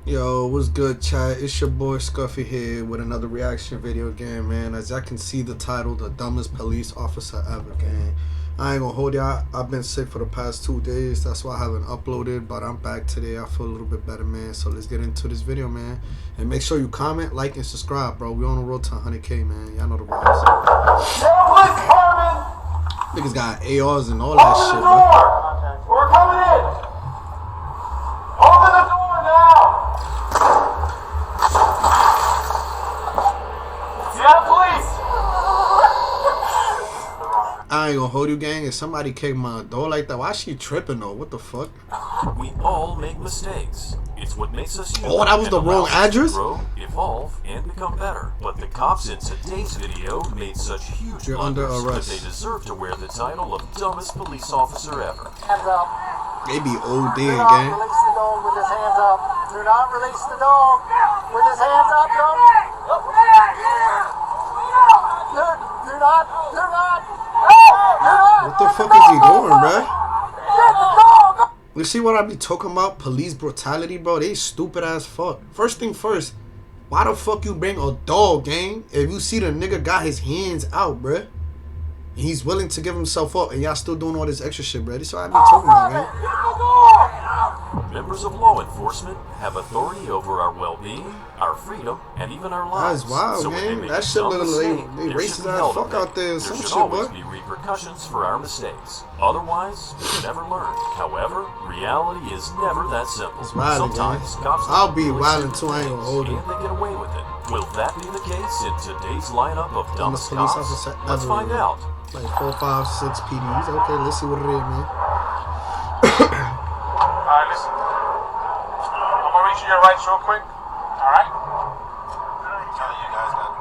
Yo, what's good, chat? It's your boy Scuffy here with another reaction video again, man. As I can see the title, the dumbest police officer ever, gang. I ain't gonna hold y'all. I've been sick for the past 2 days. That's why I haven't uploaded, but I'm back today. I feel a little bit better, man. So let's get into this video, man. And make sure you comment, like, and subscribe, bro. We on the road to 100K, man. Y'all know the vibes. Niggas got ARs and all that shit, bro. We're coming in. Open the door now. Yeah, police. I ain't gonna hold you, gang. If somebody kicked my door like that, why she tripping though? What the fuck? We all make mistakes. It's what makes us human. Oh, that was the wrong address? Grow, evolve, and become better. But the cops in today's video made such huge blunders that they deserve to wear the title of dumbest police officer ever. Hands up. They be OD, Do not gang. release the dog with his hands up. Do not release the dog with his hands up. No. Do not. What the fuck is he doing, bruh? You see what I be talking about? Police brutality, bro. They stupid as fuck. First thing first, why the fuck you bring a dog, gang? If you see the nigga got his hands out, bruh, and he's willing to give himself up, and y'all still doing all this extra shit, bruh. This is what I be talking about, gang. Members of law enforcement have authority over our well-being, our freedom, and even our lives. That's wild, so man. That shit look like they racist as fuck out there and some shit, There should always boy. be repercussions for our mistakes. Otherwise, we never learn. However, reality is never that simple. It's wild, Sometimes man. cops I'll be do wildin' stupid too, I ain't gonna things, hold it. and they get away with it. Will that be the case in today's lineup of dumbest police cops? officer Let's ever, find man. out. Like 4, 5, 6 PDs. Okay, let's see what it is, man. Alright, listen. I'm gonna reach your rights real quick. Alright? Telling you guys that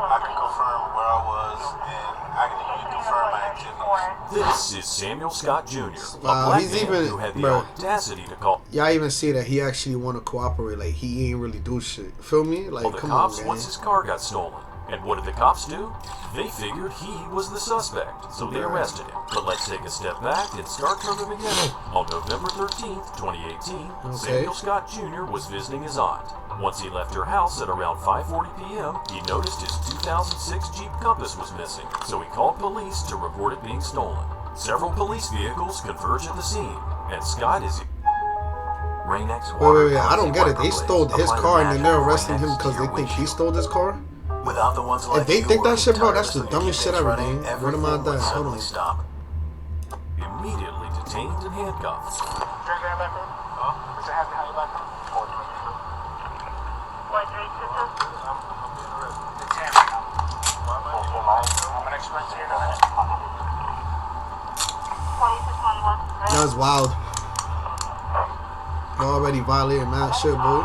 I can confirm where I was and I can even confirm my activities. This is Samuel Scott Jr., a Wow, black he's man even- who had the bro. audacity to call Y'all even see that he actually want to cooperate. Like, he ain't really do shit. Feel me? Like, the come on, cops man. once his car got stolen. And what did the cops do? They figured he was the suspect, so they arrested him. But let's take a step back and start from the beginning. On November 13th, 2018, Samuel Scott Jr. was visiting his aunt. Once he left her house at around 5:40 p.m., he noticed his 2006 Jeep Compass was missing, so he called police to report it being stolen. Several police vehicles converge at the scene, and Scott is... Wait. I don't get it. They stole his car and then they're arresting him because they think he stole this car? Without the ones If they think that shit, bro, that's the dumbest shit ever, man. What am I doing? Hold on. Stop. Immediately detained and handcuffed. Drink that back room? Huh? Is it happy how you back room? I'm an express here in a minute. That's wild. You already violating mad shit, boy.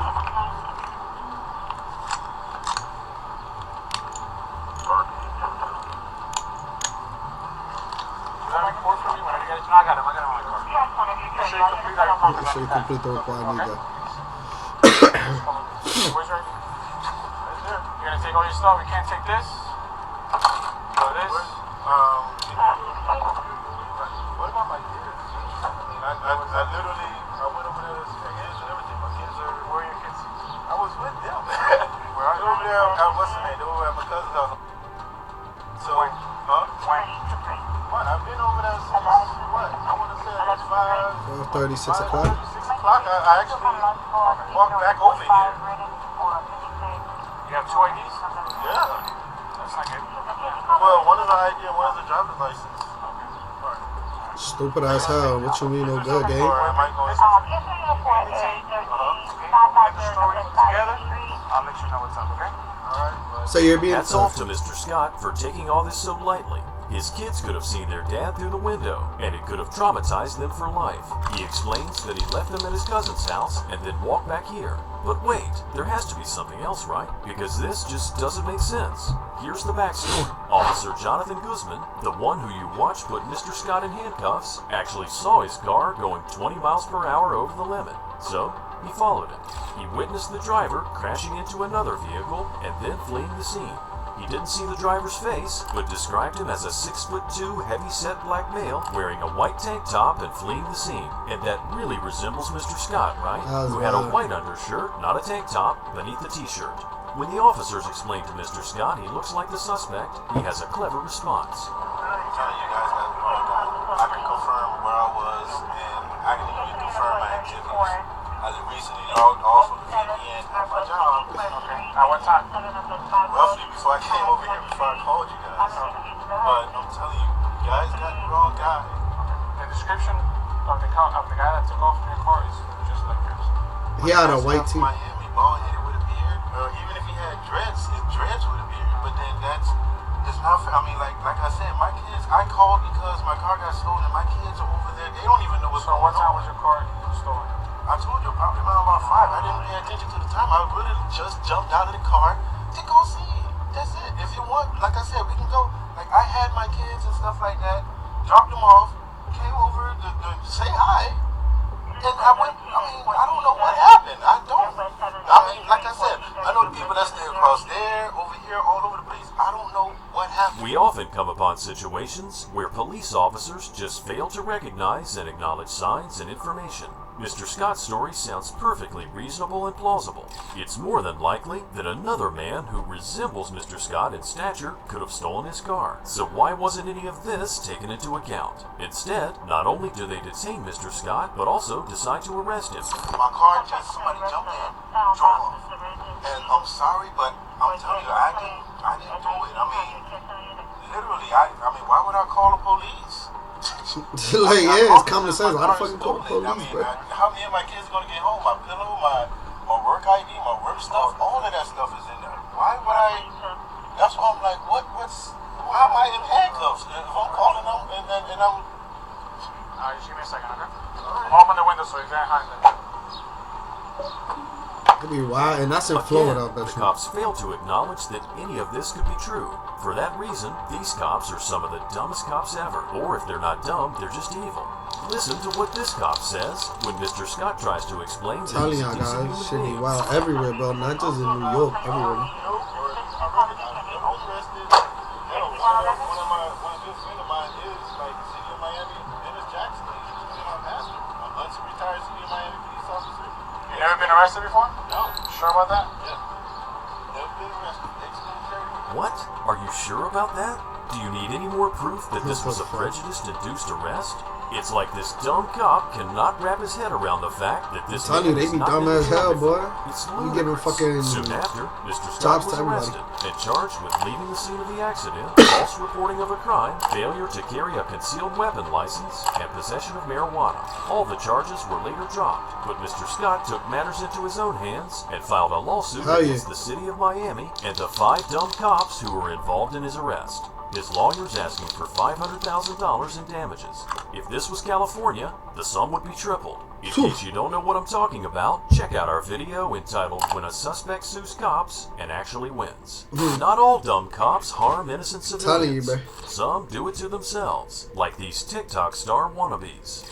I got him. Make sure you complete the required nigga. Where's your ID? You're gonna take all your stuff. We can't take this. So this. What about my kids? I literally went over there to see my kids and everything. My kids are... Where are your kids? I was with them. Where are They were over there at what's the name? They were at my cousin's house. So, huh? When? What? I've been over there since what? I want to say it's 5:30, 6 o'clock. 6 o'clock. I actually walked back over here. You have 2 IDs? Yeah. That's not good. Well, one is an ID and one is a driver's license. Stupid as hell. What you mean no good, gang? Or am I going to... Get the story together. I'll let you know what's up, okay? Alright. So you're being... Hats off to Mr. Scott for taking all this so lightly. His kids could have seen their dad through the window, and it could have traumatized them for life. He explains that he left them at his cousin's house and then walked back here. But wait, there has to be something else, right? Because this just doesn't make sense. Here's the backstory. Officer Jonathan Guzman, the one who you watched put Mr. Scott in handcuffs, actually saw his car going 20 miles per hour over the limit. So, he followed it. He witnessed the driver crashing into another vehicle and then fleeing the scene. He didn't see the driver's face, but described him as a 6'2", heavy-set black male wearing a white tank top and fleeing the scene. And that really resembles Mr. Scott, right? Who had a white undershirt, not a tank top, beneath the t-shirt. When the officers explained to Mr. Scott he looks like the suspect, he has a clever response. I'm telling you guys that I can confirm where I was, and I can even confirm my activities. As of recently, all from the VPN at my job. Okay. At what time? Roughly before I came over here, before I called you guys. But I'm telling you, you guys got the wrong guy. The description of the guy that took off in your car is just like yours. He had a white tee. Miami, bald-headed with a beard. Even if he had dreads, his dreads with a beard. But then it's not fair. I mean, like I said, my kids, I called because my car got stolen and my kids are over there. They don't even know what's going on. So what time was your car stolen? I told you, probably around about 5. I didn't pay attention to the time. I really just jumped out of the car to go see it. That's it. If you want, like I said, we can go. Like, I had my kids and stuff like that, dropped them off, came over to say hi, and I went, I don't know what happened. Like I said, I know the people that stay across there, over here, all over the place. I don't know what happened. We often come upon situations where police officers just fail to recognize and acknowledge signs and information. Mr. Scott's story sounds perfectly reasonable and plausible. It's more than likely that another man who resembles Mr. Scott in stature could have stolen his car. So why wasn't any of this taken into account? Instead, not only do they detain Mr. Scott, but also decide to arrest him. My car somebody jumped in, drove off. And I'm sorry, but I'm telling you, I didn't do it. I mean, literally, why would I call the police? Like, yeah, it's common sense. Why the fuck you call the police, bro? How many of my kids are gonna get home? My pillow, my work ID, my work stuff, all of that stuff is in there. Why would I? That's why I'm like, why am I in handcuffs? If I'm calling them and I'm. Just give me a second, okay? Open the window so he's there behind them. It'd be wild, and that's in Florida, I bet the you. cops fail to acknowledge that any of this could be true. For that reason, these cops are some of the dumbest cops ever. Or if they're not dumb, they're just evil. Listen to what this cop says when Mr. Scott tries to explain that Telling he's y'all a decent guys, human shit be being. wild everywhere, bro. Not just in New York, everywhere. One of my good friend of mine is like the city of Miami, Dennis Jackson. He's my pastor. I'm retired city of Miami police officer. You never been arrested before? No. Sure about that? Yeah. Never been arrested. Ex-military. What? Are you sure about that? Do you need any more proof that this was a prejudice-induced arrest? It's like this dumb cop cannot wrap his head around the fact that this I'm telling you, they be dumb as hell, boy. It's You giving fucking Soon after, Mr. Scott jobs was to everybody. arrested and charged with leaving the scene of the accident, false reporting of a crime, failure to carry a concealed weapon license, and possession of marijuana. All the charges were later dropped, but Mr. Scott took matters into his own hands and filed a lawsuit Hell yeah. against the city of Miami and the 5 dumb cops who were involved in his arrest. His lawyer's asking for $500,000 in damages. If this was California, the sum would be tripled. In case you don't know what I'm talking about, check out our video entitled When a Suspect Sues Cops and Actually Wins. Not all dumb cops harm innocent Telling you, civilians. bro. Some do it to themselves, like these TikTok star wannabes.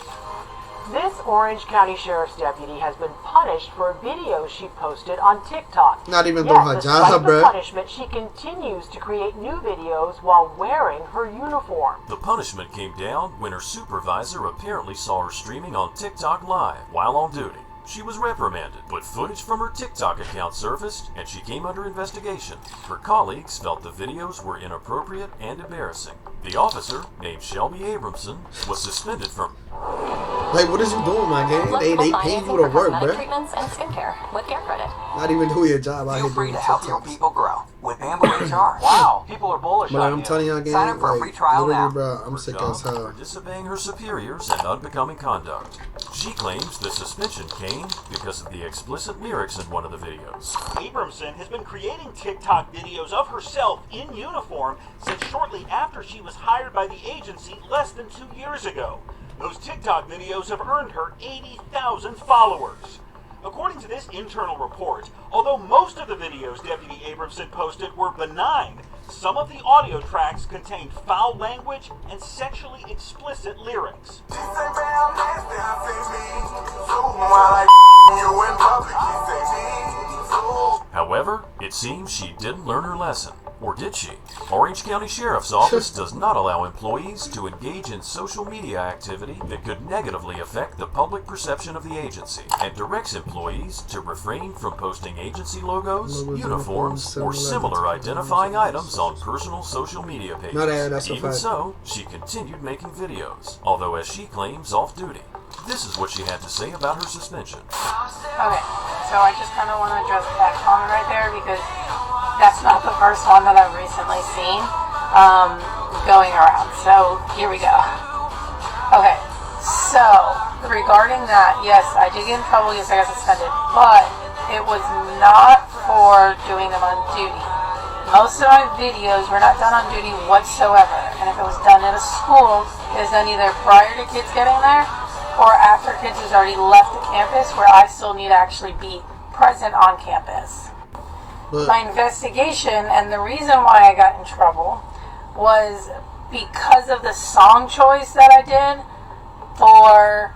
This Orange County Sheriff's deputy has been punished for a video she posted on TikTok. Not even doing her despite job, the bro. punishment, she continues to create new videos while wearing her uniform. The punishment came down when her supervisor apparently saw her streaming on TikTok Live while on duty. She was reprimanded, but footage from her TikTok account surfaced and she came under investigation. Her colleagues felt the videos were inappropriate and embarrassing. The officer, named Shelby Abramson, was suspended from... Like, what is you doing, my gang? They pay you to work, bro. Treatments and skincare with care credit. Not even do your job. I Feel hate free doing to help your TikToks. people grow with Bamboo HR. Wow, people are bullish But on I'm you. telling y'all again, Sign up for a free like, trial literally, now. bro, I'm sick as for hell. disobeying her superiors and unbecoming conduct. She claims the suspension came because of the explicit lyrics in one of the videos. Abramson has been creating TikTok videos of herself in uniform since shortly after she was hired by the agency less than 2 years ago. Those TikTok videos have earned her 80,000 followers. According to this internal report, although most of the videos Deputy Abramson posted were benign, some of the audio tracks contained foul language and sexually explicit lyrics. However, it seems she didn't learn her lesson. Or did she? Orange County Sheriff's Office does not allow employees to engage in social media activity that could negatively affect the public perception of the agency, and directs employees to refrain from posting agency logos, uniforms, or similar identifying items on personal social media pages. Even so, she continued making videos, although as she claims off-duty. This is what she had to say about her suspension. Okay, so I just kind of want to address that comment right there because that's not the first one that I've recently seen going around. So here we go. Okay, so regarding that, yes, I did get in trouble because I got suspended, but it was not for doing them on duty. Most of my videos were not done on duty whatsoever, and if it was done at a school, it was done either prior to kids getting there or after kids has already left the campus where I still need to actually be present on campus. My investigation and the reason why I got in trouble was because of the song choice that I did for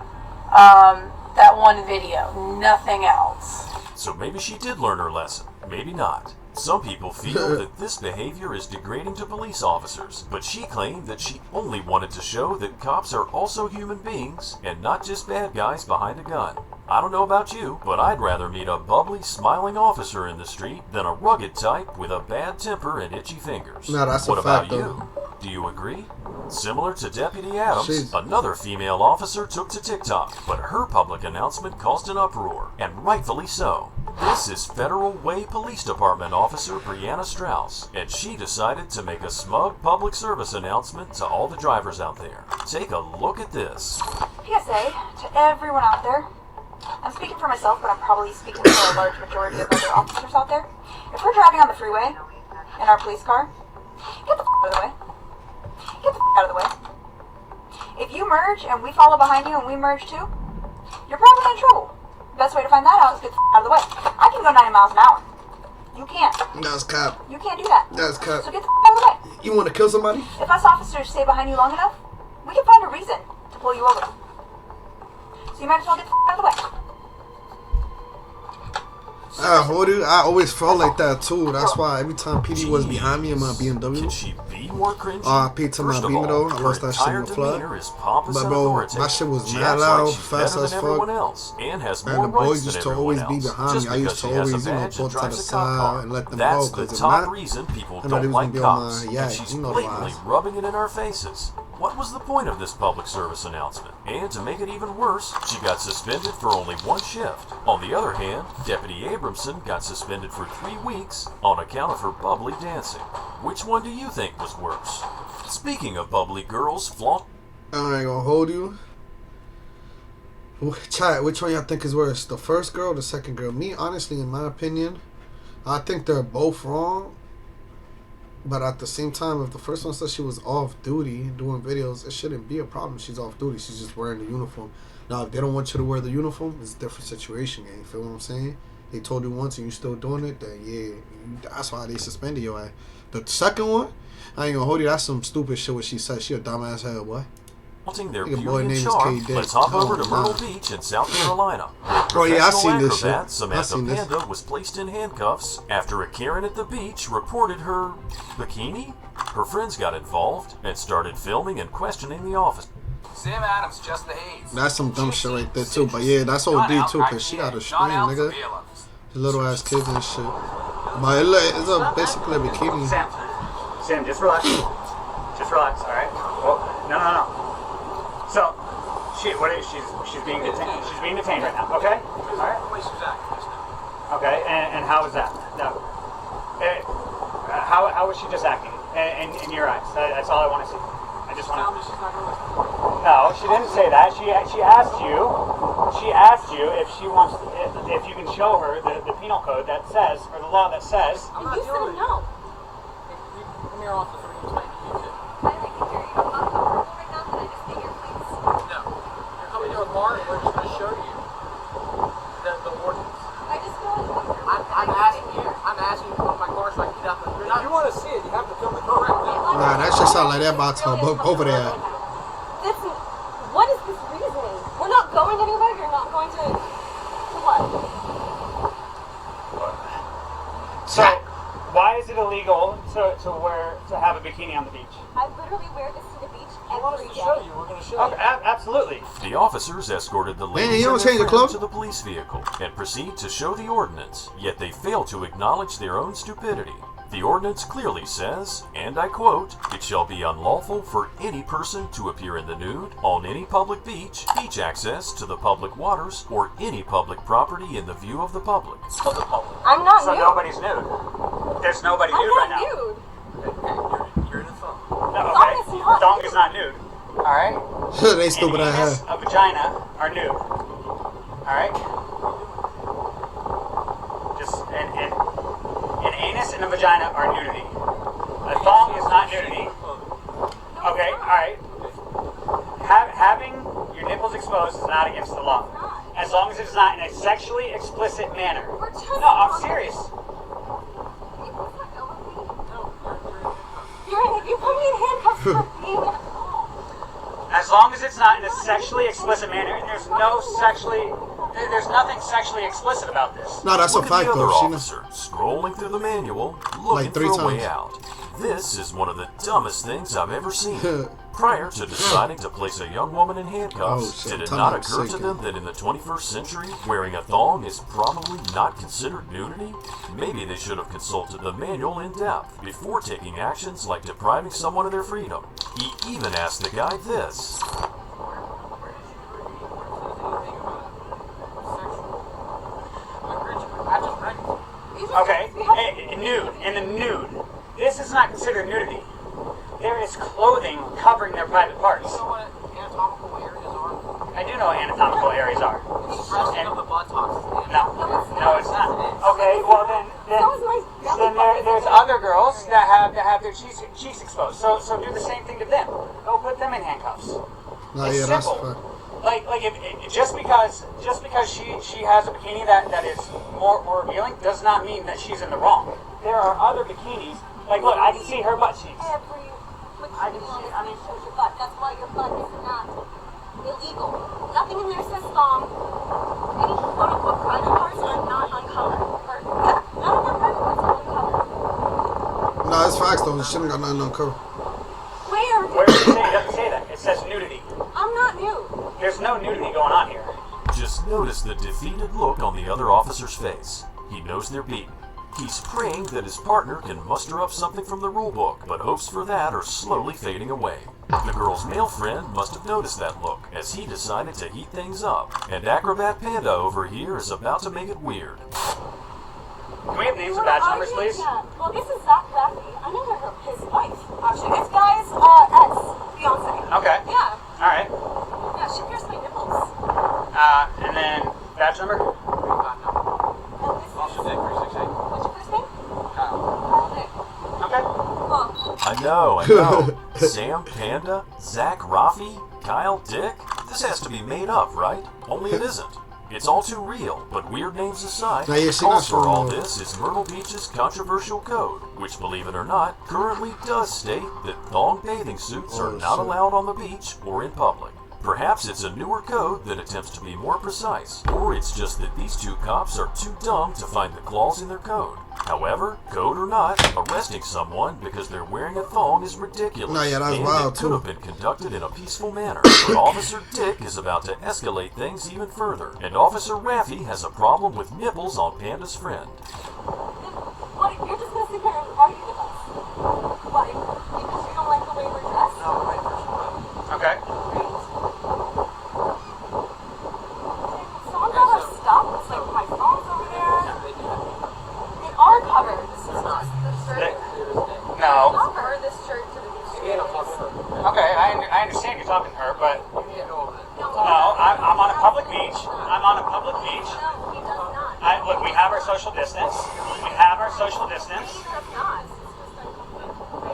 that one video, nothing else. So maybe she did learn her lesson, maybe not. Some people feel that this behavior is degrading to police officers, but she claimed that she only wanted to show that cops are also human beings and not just bad guys behind a gun. I don't know about you, but I'd rather meet a bubbly, smiling officer in the street than a rugged type with a bad temper and itchy fingers. No, that's what a about fact, you? though. Do you agree? Similar to Deputy Adams, another female officer took to TikTok, but her public announcement caused an uproar, and rightfully so. This is Federal Way Police Department Officer Brianna Strauss, and she decided to make a smug public service announcement to all the drivers out there. Take a look at this. PSA to everyone out there. I'm speaking for myself, but I'm probably speaking for a large majority of other officers out there. If we're driving on the freeway in our police car, get the f*** out of the way. Get the f*** out of the way. If you merge and we follow behind you and we merge too, you're probably in trouble. The best way to find that out is get the f*** out of the way. I can go 90 miles an hour. You can't. That's cap. You can't do that. That's cap. So get the f*** out of the way. You want to kill somebody? If us officers stay behind you long enough, we can find a reason to pull you over. So you might as well get the f*** out of the way. I always felt like that too. That's why every time PD was behind me in my BMW, Can she be more cringy? I paid to my First of Beamer all, though. I lost her that shit in entire the flood. demeanor is pompous But and bro, authoritative. my shit was She mad acts loud, like she's fast better as than fuck. everyone else and has And more the boys rights used than to everyone always be else. behind Just me. I used because to she has a always, badge pull and to the drives a cop side car. and let them That's go. the Because if top not, reason people I know they don't was like gonna be on cops. my yak. And she's You know the blatantly lies. rubbing it in our faces. What was the point of this public service announcement? And to make it even worse, she got suspended for only one shift. On the other hand, Deputy Abramson got suspended for 3 weeks on account of her bubbly dancing. Which one do you think was worse? Speaking of bubbly girls, flaunt. I ain't gonna hold you. Chat, which one y'all think is worse? The first girl or the second girl? Me, honestly, in my opinion, I think they're both wrong. But at the same time, if the first one says she was off duty doing videos, it shouldn't be a problem. She's off duty. She's just wearing the uniform. Now, if they don't want you to wear the uniform, it's a different situation, gang. You feel what I'm saying? They told you once and you still doing it, then yeah, that's why they suspended your ass. The second one, I ain't gonna hold you. That's some stupid shit what she said. She a dumbass hell, boy. Their Nigga, boy, beauty and name is charm. K. Let's hop over to Oh, Myrtle nah. Beach in South Carolina. Oh, yeah, I seen this shit. Acrobat I Samantha seen this. Panda was placed in handcuffs after a Karen at the beach reported her bikini. Her friends got involved and started filming and questioning the officer. Sam Adams just behaved. That's some dumb shit right there, too. But yeah, that's OD, too, because she got a string, nigga. The little ass kids and shit. But it's a basically a bikini. Sam, just relax. Just relax, alright? Well, no. So, she's being detained. She's being detained right now, okay? Alright? Okay, and how was that? No. How was she just acting? In your eyes? That's all I want to see. I just want to... No, she didn't say that. She asked you. She asked you if she wants, if you can show her the penal code that says, or the law that says. And you said no. Come here, officer. Explain to you. No. You're coming to a bar and we're just going to show you the ordinance. I just feel like I'm asking you. I'm asking you to come to my car so I can get out the... If you want to see it, you have to film the car. Nah, that shit sound like that about to over there. What is this reasoning? We're not going anywhere. You're not going to what? So, why is it it illegal to have a bikini on the beach? I literally wear this to the beach every day. We're going to show you. Okay, absolutely. The officers escorted the Man, ladies you don't and their change your friend clothes? to the police vehicle and proceed to show the ordinance, yet they fail to acknowledge their own stupidity. The ordinance clearly says, and I quote, "It shall be unlawful for any person to appear in the nude on any public beach, beach access to the public waters, or any public property in the view of the public." I'm not So nude. nobody's nude. There's nobody I'm nude not right now. nude. You're in the phone. No, Thong okay. is not Thong nude. is not nude. All right. They stupid An ass anus, hair. a vagina are nude. All right. Just an anus and a vagina are nudity. A thong is not nudity. Okay. All right. Having your nipples exposed is not against the law, as long as it's not in a sexually explicit manner. No, I'm serious. You put me in handcuffs for being a As long as it's not in a sexually explicit manner, and there's nothing sexually explicit about this. No, that's a Look at fact the other though. She knows. officer scrolling through the manual, looking Like 3 for a way times. out. This is one of the dumbest things I've ever seen. Prior to deciding to place a young woman in handcuffs, Oh, shit, did it time not out, occur to sick. them that in the 21st century, wearing a thong is probably not considered nudity? Maybe they should have consulted the manual in depth before taking actions like depriving someone of their freedom. He even asked the guy this. Okay, nude, and the nude. This is not considered nudity. There is clothing covering their private parts. You know what anatomical areas are? I do know what anatomical areas are. Thrusting of the buttocks. No, it's not. Okay, well then there's other girls that have their cheeks exposed. So do the same thing to them. Go put them in handcuffs. No, It's yeah, that's a simple. fact. Like if just because she has a bikini that is more revealing does not mean that she's in the wrong. There are other bikinis. Like look, I can see her butt cheeks. I can see. I mean, shows your butt. That's why your butt is not illegal. Nothing in there says thong. Any quote unquote private parts are not uncovered. None of our private parts are uncovered. No, it's facts though. She ain't got nothing uncovered. Where does it say? It doesn't say that. It says nudity. I'm not nude. There's no nudity going on here. Just notice the defeated look on the other officer's face. He knows they're beaten. He's praying that his partner can muster up something from the rulebook, but hopes for that are slowly fading away. The girl's male friend must have noticed that look, as he decided to heat things up, and Acrobat Panda over here is about to make it weird. Can we have names and badge numbers, please? Yeah. Well, this is Zach Laffey. I know his wife, actually. This guy's ex-fiance. Okay. Yeah. All right. Yeah, she pierced my nipples. And then badge number. Officer Dick 368. What's your first name? Kyle. Nick. Okay. Oh. I know. Sam, Panda, Zach, Rafi, Kyle, Dick? This has to be made up, right? Only it isn't. It's all too real, but weird names aside, Now, yeah, the she cause not for all from- this is Myrtle Beach's controversial code, which, believe it or not, currently does state that thong bathing suits are Oh, not shit. allowed on the beach or in public. Perhaps it's a newer code that attempts to be more precise, or it's just that these two cops are too dumb to find the clause in their code. However, code or not, arresting someone because they're wearing a thong is ridiculous. No, yeah, that's and wild, it could too. have been conducted in a peaceful manner. But Officer Dick is about to escalate things even further, and Officer Raffy has a problem with nipples on Panda's friend. What? You're just gonna sit there and argue with us? Why? Because you don't like the way we're dressed? No, right first. Okay. Someone got our stuff. It's like my phone's over there. They are covered. This is not the shirt. No. Cover this shirt to the beach. Yeah, I'm talking to her. Okay, I understand you're talking to her, but You need to go over there. no, I'm on a public beach. I'm on a public beach. No, he does not. Look, we have our social distance. We have our social distance. He does not. It's just uncomfortable.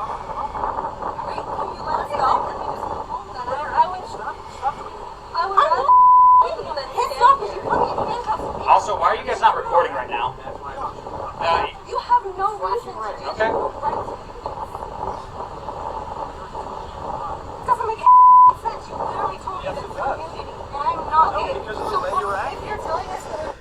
Alright, can you let us go? Let me just go home. I would rather hit stop if you put me in handcuffs. Also, why are you guys not recording right now? You have no reason to. Okay. It doesn't make any sense. You literally told me that it's a community, and I'm not in it. Because of the way you're acting. If you're telling us that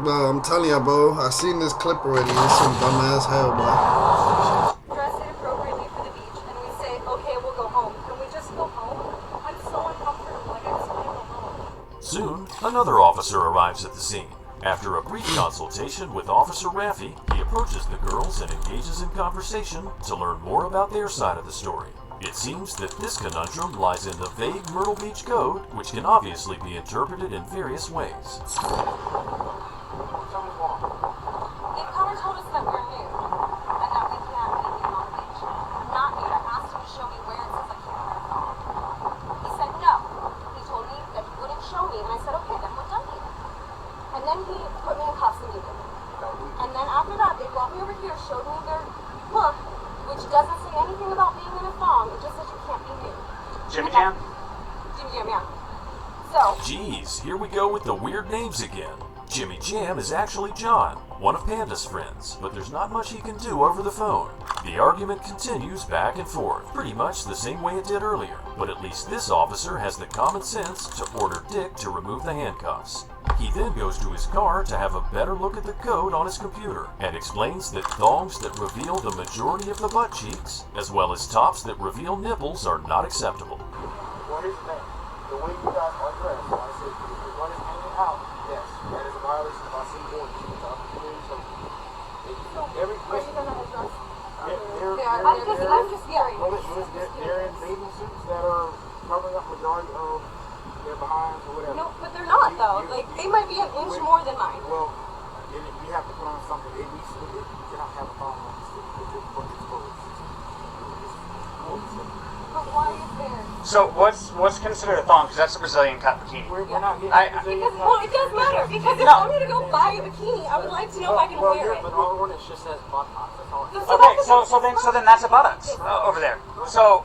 Bro, I'm telling you, bro. I seen this clip already. It's some dumbass hell, bro. Dress inappropriately for the beach, and we say, okay, we'll go home. Can we just go home? I'm so uncomfortable. Like, I just want to go home. Soon, another officer arrives at the scene. After a brief consultation with Officer Raffi, he approaches the girls and engages in conversation to learn more about their side of the story. It seems that this conundrum lies in the vague Myrtle Beach Code, which can obviously be interpreted in various ways. They've come and told us that we're new, and that we can't be new on the beach. I'm not new. I asked him to show me where it says I can't wear a thong. He said no. He told me that he wouldn't show me, and I said, okay, then we're done here. And then he put me in cuffs immediately. And then after that, they brought me over here, showed me their book, which doesn't say anything about being in a thong. It just says you can't be nude. Jimmy Jam? Jimmy Jam, yeah. So. Geez, here we go with the weird names again. Jimmy Jam is actually John, one of Panda's friends, but there's not much he can do over the phone. The argument continues back and forth, pretty much the same way it did earlier, but at least this officer has the common sense to order Dick to remove the handcuffs. He then goes to his car to have a better look at the code on his computer and explains that thongs that reveal the majority of the butt cheeks, as well as tops that reveal nipples, are not acceptable. Well, here's the thing. The way you guys are dressed, when I say if your butt is hanging out, yes, that is a violation of our city ordinance. Every Are you gonna address? they're in bathing suits that are covering up majority of their behinds or whatever. No, but they're not though. Like they might be an inch more than mine. Well, you have to put on something. At least you cannot have a thong on with your butt exposed. But why is there? So what's considered a thong? Because that's a Brazilian cut bikini. We're not getting Well, it does matter because if I'm going to go buy a bikini, I would like to know if I can wear it. But our ordinance just says buttocks. That's all. Okay, so then that's a buttocks over there. So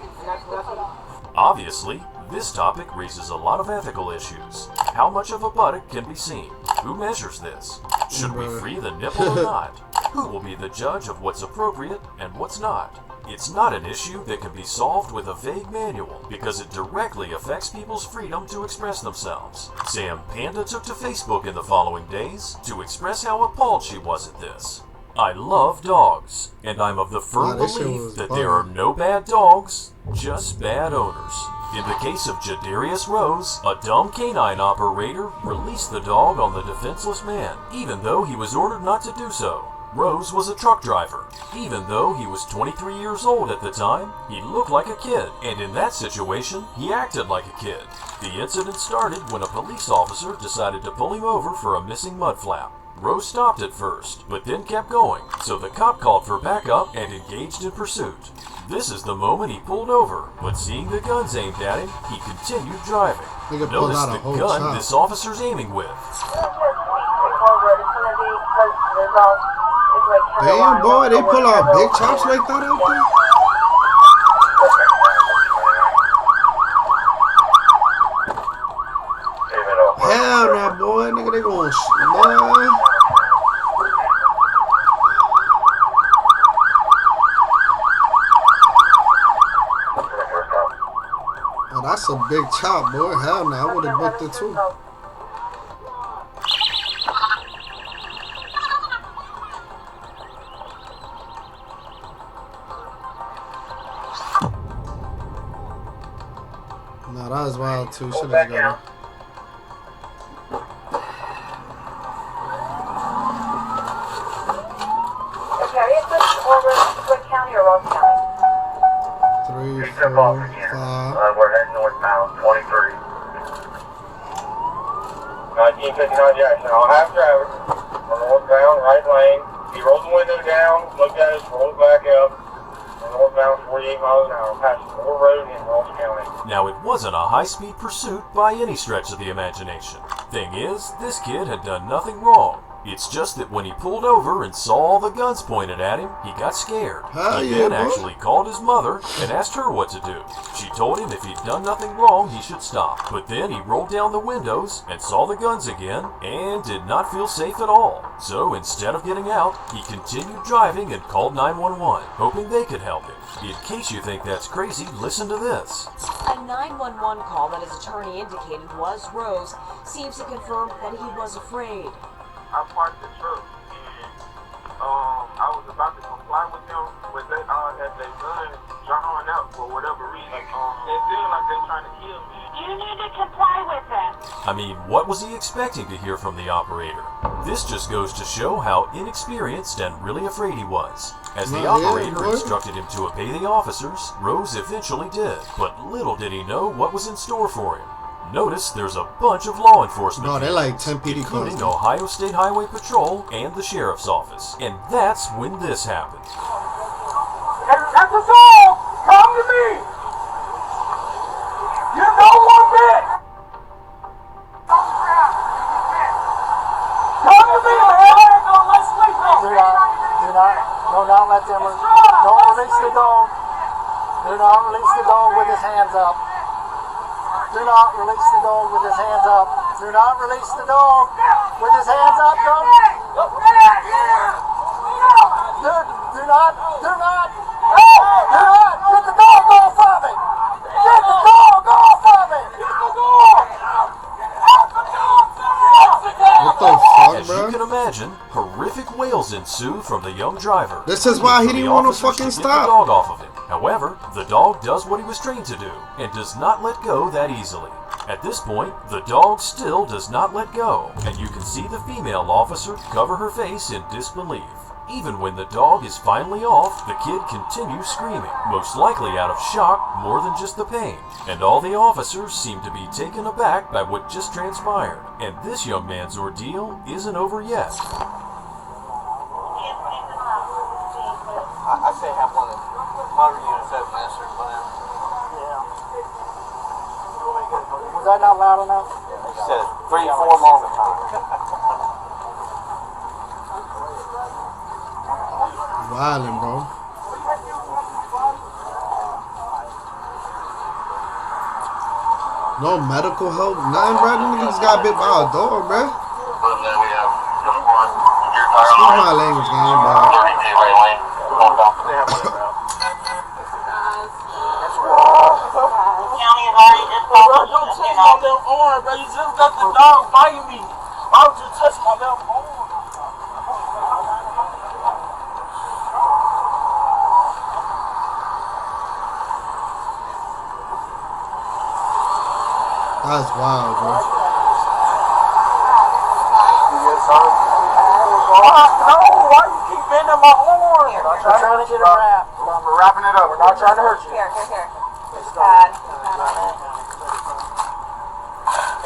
Obviously, this topic raises a lot of ethical issues. How much of a buttock can be seen? Who measures this? Should we free the nipple or not? Who will be the judge of what's appropriate and what's not? It's not an issue that can be solved with a vague manual because it directly affects people's freedom to express themselves. Sam Panda took to Facebook in the following days to express how appalled she was at this. I love dogs, and I'm of the firm belief that there are no bad dogs, just bad owners. In the case of Jadarius Rose, a dumb canine operator released the dog on the defenseless man, even though he was ordered not to do so. Rose was a truck driver. Even though he was 23 years old at the time, he looked like a kid, and in that situation, he acted like a kid. The incident started when a police officer decided to pull him over for a missing mud flap. Rose stopped at first, but then kept going, so the cop called for backup and engaged in pursuit. This is the moment he pulled over, but seeing the guns aimed at him, he continued driving. Notice the gun this officer's aiming with. Damn, boy, they pull out big chops like that out there? Hell no, boy. Nigga, they gon' boy. Oh, that's a big chop, boy. Hell no, I would've booked it too. Nah, that was wild too. Should've got it. What county or Ross County? 3, 4, 5. We're heading northbound, 23. 1959 Jackson, I'll have driver. We're northbound, right lane. He rolls the window down, looked at us, rolled back up. We're northbound 48 miles an hour, past Moore Road in Ross County. Now, it wasn't a high-speed pursuit by any stretch of the imagination. Thing is, this kid had done nothing wrong. It's just that when he pulled over and saw all the guns pointed at him, he got scared. He then actually called his mother and asked her what to do. She told him if he'd done nothing wrong, he should stop. But then he rolled down the windows and saw the guns again and did not feel safe at all. So instead of getting out, he continued driving and called 911, hoping they could help him. In case you think that's crazy, listen to this. A 911 call that his attorney indicated was Rose seems to confirm that he was afraid. I parked the truck and I was about to comply with them, but they had their gun drawn out for whatever reason. They feel like they're trying to kill me. You need to comply with them. I mean, what was he expecting to hear from the operator? This just goes to show how inexperienced and really afraid he was. As the operator instructed him to obey the officers, Rose eventually did, but little did he know what was in store for him. Notice there's a bunch of law enforcement No, they're like 10 PD including cars. Ohio State Highway Patrol and the Sheriff's Office. And that's when this happened. That's the song! Come to me! You know one bit! Come to me, man! Let's sleep on. Do not let them, don't release the dog. Do not release the dog with his hands up. Do not release the dog with his hands up. Do not release the dog with his hands up. Don't. Do not. Get the dog off of it. Get the dog off of it. What the fuck, As you bro? can imagine, horrific wails ensue from the young driver. This is why he pleading didn't for the want to officers fucking get the stop. dog off of him. However, the dog does what he was trained to do and does not let go that easily. At this point, the dog still does not let go, and you can see the female officer cover her face in disbelief. Even when the dog is finally off, the kid continues screaming, most likely out of shock more than just the pain. And all the officers seem to be taken aback by what just transpired. And this young man's ordeal isn't over yet. I say have one of motor units at Master Plan. Was that not loud enough? He said 3 or 4 moments. Wildin', bro. No medical help, nothing, bro. Them niggas got bit by a dog, bro. Excuse my language, game, bro. Don't touch my left arm, bro. You just got the dog biting me. Why would you touch my left arm? That's wild, bro. No, why you keep bending my arm? I'm trying to get it wrapped. We're wrapping it up. We're not trying to hurt you. Here. It's bad.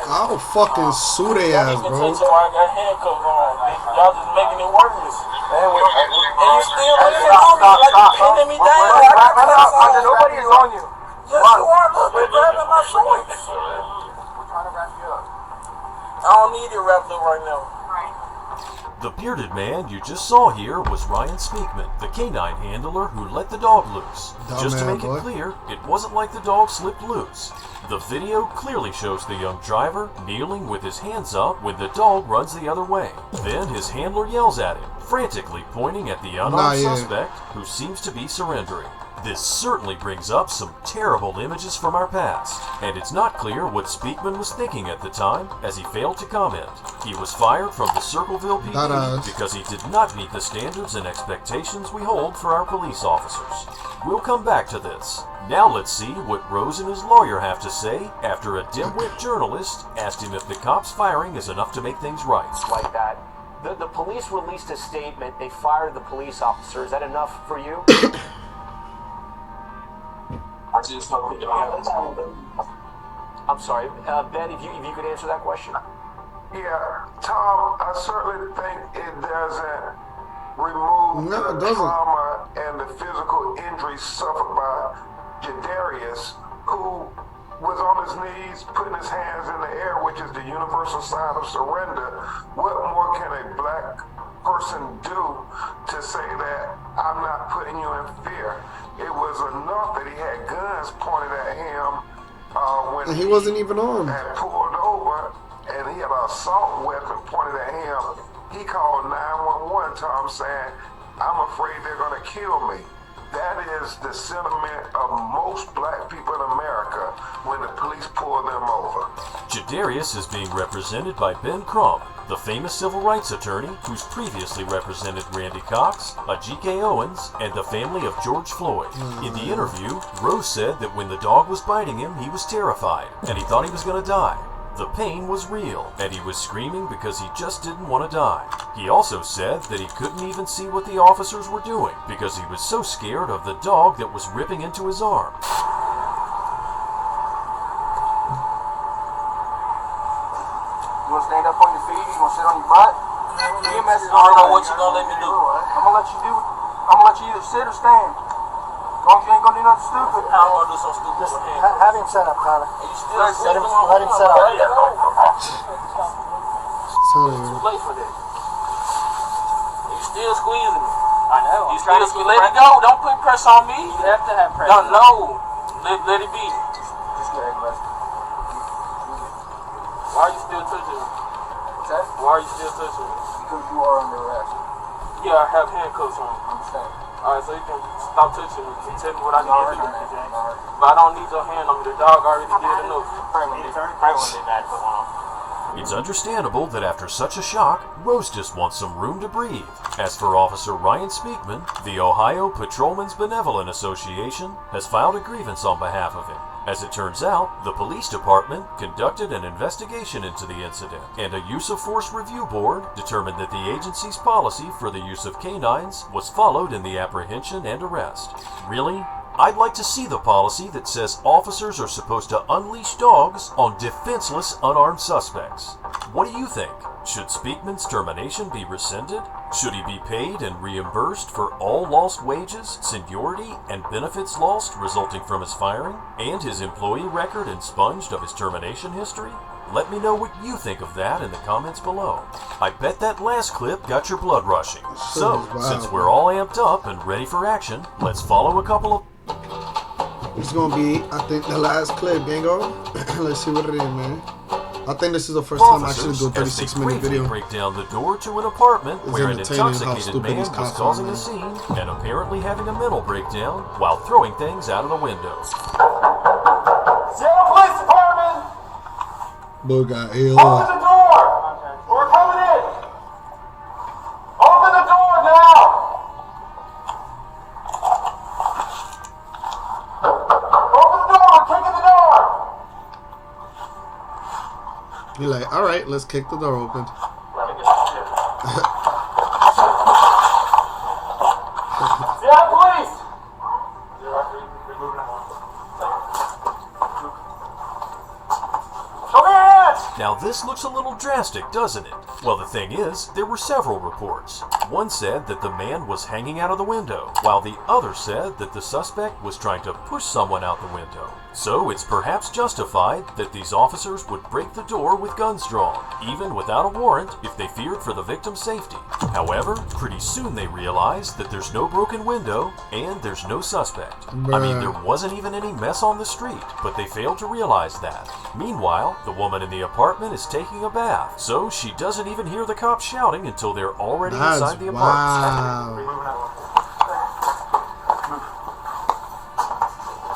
I'll fucking sue they ass, bro. I got handcuffs on. Y'all just making it worse. And you still pinning me down. Nobody is on you. Yes, you are. Look, they're grabbing my shorts. We're trying to wrap you up. I don't need it wrapped up right now. The bearded man you just saw here was Ryan Speakman, the canine handler who let the dog loose. Just to make it clear, it wasn't like the dog slipped loose. The video clearly shows the young driver kneeling with his hands up when the dog runs the other way. Then his handler yells at him, frantically pointing at the unarmed suspect who seems to be surrendering. This certainly brings up some terrible images from our past, and it's not clear what Speakman was thinking at the time as he failed to comment. He was fired from the Circleville PD because he did not meet the standards and expectations we hold for our police officers. We'll come back to this. Now let's see what Rose and his lawyer have to say after a dimwit journalist asked him if the cops firing is enough to make things right. Like that. The police released a statement. They fired the police officer. Is that enough for you? I'm sorry, Ben, if you could answer that question. Yeah, Tom, I certainly think it doesn't remove the trauma and the physical injuries suffered by Jadarius, who was on his knees, putting his hands in the air, which is the universal sign of surrender. What more can a black person do to say that I'm not putting you in fear? It was enough that he had guns pointed at him when he wasn't even armed. Had pulled over, and he had an assault weapon pointed at him. He called 911, Tom, saying, I'm afraid they're going to kill me. That is the sentiment of most black people in America when the police pull them over. Jadarius is being represented by Ben Crump, the famous civil rights attorney who's previously represented Randy Cox, Ajike Owens, and the family of George Floyd. In the interview, Rose said that when the dog was biting him, he was terrified, and he thought he was going to die. The pain was real, and he was screaming because he just didn't want to die. He also said that he couldn't even see what the officers were doing because he was so scared of the dog that was ripping into his arm. You wanna stand up on your feet? You wanna sit on your butt? You messing I don't know what you gonna let me do. I'm gonna let you either sit or stand. As long as you ain't gonna do nothing stupid. I don't wanna do something stupid. Just have him set up, Tyler. Let him set up. It's too late for that. You still squeezing me. I know. You still squeezing. Let it go. Don't put pressure on me. You have to have pressure. No. Let it be. Just go ahead, Lester. Why are you still touching me? Why are you still touching me? Because you are under arrest. Yeah, I have handcuffs on. I understand. Alright, so you can stop touching me and tell me what I need to do. But I don't need your hand on me. The dog already did enough. It's understandable that after such a shock, Rose just wants some room to breathe. As for Officer Ryan Speakman, the Ohio Patrolmen's Benevolent Association has filed a grievance on behalf of him. As it turns out, the police department conducted an investigation into the incident, and a use of force review board determined that the agency's policy for the use of canines was followed in the apprehension and arrest. Really? I'd like to see the policy that says officers are supposed to unleash dogs on defenseless, unarmed suspects. What do you think? Should Speakman's termination be rescinded? Should he be paid and reimbursed for all lost wages, seniority, and benefits lost resulting from his firing, and his employee record expunged of his termination history? Let me know what you think of that in the comments below. I bet that last clip got your blood rushing. So, since we're all amped up and ready for action, let's follow a couple of... It's gonna be, I think, the last clip, Gango. Let's see what it is, man. I think this is the first time I actually do a 36-minute video. Break down the door to an apartment It's where an entertaining how intoxicated stupid man these was cops are, causing man. a scene and apparently having a mental breakdown while throwing things out of the window. Seattle Police Department! Boy got ill. Open the door! We're coming in! Open the door now! Open the door! We're kicking the door! You're like, all right, let's kick the door open. Seattle Police! Show me your hands! Now this looks a little drastic, doesn't it? Well, the thing is, there were several reports. One said that the man was hanging out of the window, while the other said that the suspect was trying to push someone out the window. So it's perhaps justified that these officers would break the door with guns drawn, even without a warrant, if they feared for the victim's safety. However, pretty soon they realized that there's no broken window and there's no suspect. I mean, there wasn't even any mess on the street, but they failed to realize that. Meanwhile, the woman in the apartment is taking a bath, so she doesn't even hear the cops shouting until they're already inside the apartment.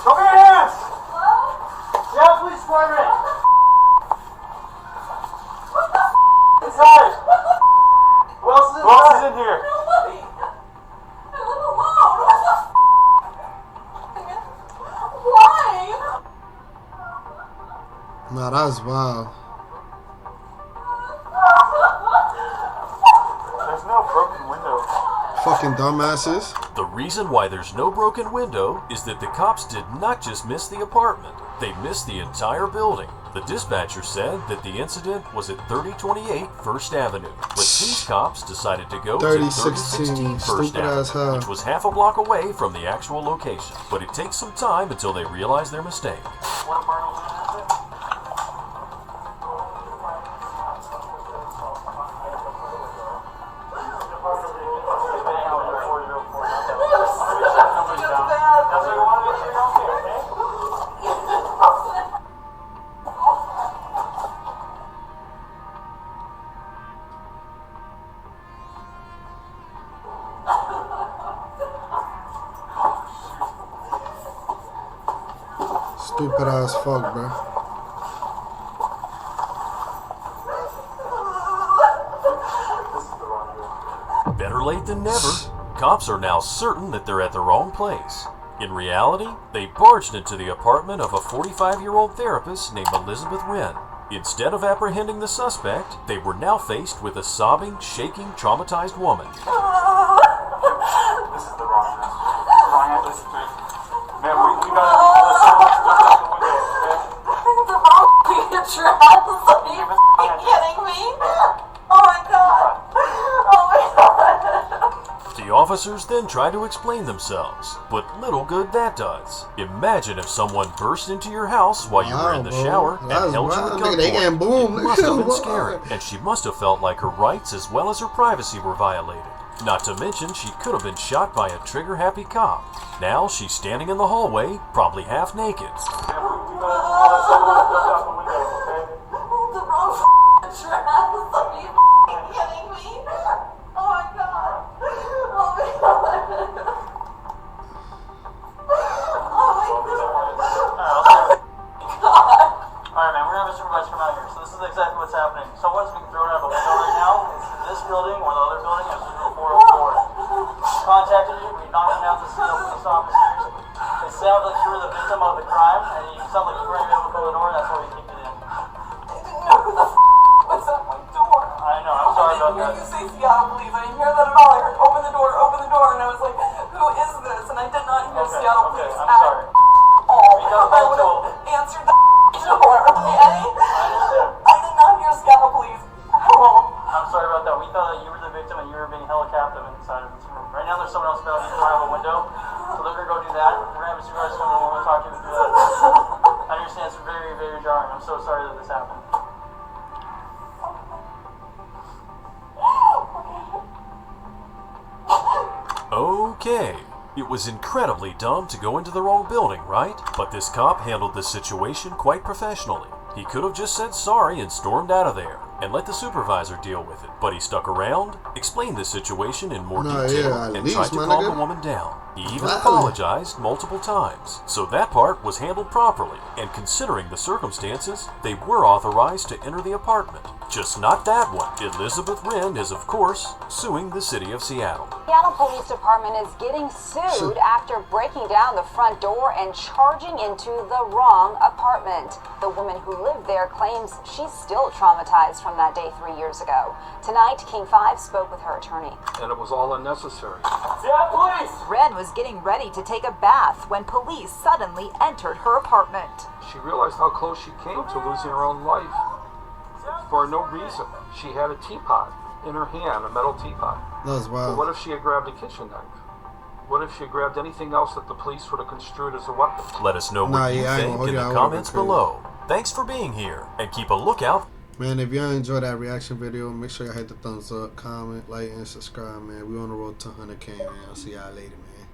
Show me your hands! Yeah, Police Department! Inside! Who else is in here? Why? Nah, that's wild. There's no broken window. Fucking dumbasses. The reason why there's no broken window is that the cops did not just miss the apartment, they missed the entire building. The dispatcher said that the incident was at 3028 First Avenue, but these cops decided to go to 3016 First Avenue, which was half a block away from the actual location. But it takes some time until they realize their mistake. Stupid ass fuck, bro. Better late than never. Cops are now certain that they're at the wrong place. In reality, they barged into the apartment of a 45-year-old therapist named Elizabeth Wren. Instead of apprehending the suspect, they were now faced with a sobbing, shaking, traumatized woman. This is the wrong address. Wrong address. Man, we got all the sidewalks just out the window, okay? The wrong address. Are you kidding me? Oh my god. Oh my god. The officers then try to explain themselves, but little good that does. Imagine if someone burst into your house while you were in the shower and held you at gunpoint. It must have been scary, and she must have felt like her rights as well as her privacy were violated. Not to mention, she could have been shot by a trigger-happy cop. Now she's standing in the hallway, probably half naked. Man, we got all the sidewalks just out the window, okay? The wrong address. Are you kidding me? Oh my god. Oh my god. Oh my god. Alright, man, we're gonna have a supervisor come out here. So this is exactly what's happening. Someone's being thrown out of a window right now. It's in this building or the other building. It's in 404. Contacted you. We knocked out the police officers. It sounded like you were the victim of the crime, and you sound like you weren't able to open the door, and that's why we kicked it in. I didn't know who the was at my door. I know, I'm sorry about that. I didn't hear you say Seattle Police. I didn't hear that at all. I heard open the door, and I was like, who is this? And I did not hear Seattle Police I'm at sorry. all. We got a I phone would call. have answered the door, okay? I did not hear Seattle Police at all. I'm sorry about that. We thought that you were the victim and you were being held captive inside of this room. Right now there's someone else about to come out of a window, so they're going to go do that. We're going to have a supervisor come in and we're going to talk to you and do that. I understand it's very, very jarring. I'm so sorry that this happened. Okay. It was incredibly dumb to go into the wrong building, right? But this cop handled the situation quite professionally. He could have just said sorry and stormed out of there and let the supervisor deal with it. But he stuck around, explained the situation in more detail, and tried to calm the woman down. He even apologized multiple times. So that part was handled properly, and considering the circumstances, they were authorized to enter the apartment. Just not that one. Elizabeth Wren is, of course, suing the city of Seattle. Seattle Police Department is getting sued after breaking down the front door and charging into the wrong apartment. The woman who lived there claims she's still traumatized from that day 3 years ago. Tonight, King 5 spoke with her attorney. And it was all unnecessary. Yeah, police! Wren was getting ready to take a bath when police suddenly entered her apartment. She realized how close she came to losing her own life. For no reason. She had a teapot in her hand, a metal teapot. That was wild. But what if she had grabbed a kitchen knife? What if she had grabbed anything else that the police would have construed as a weapon? Let us know what you think in the comments below. Thanks for being here, and keep a lookout. Man, if y'all enjoyed that reaction video, make sure y'all hit the thumbs up, comment, like, and subscribe, man. We on the road to 100K, man. I'll see y'all later, man.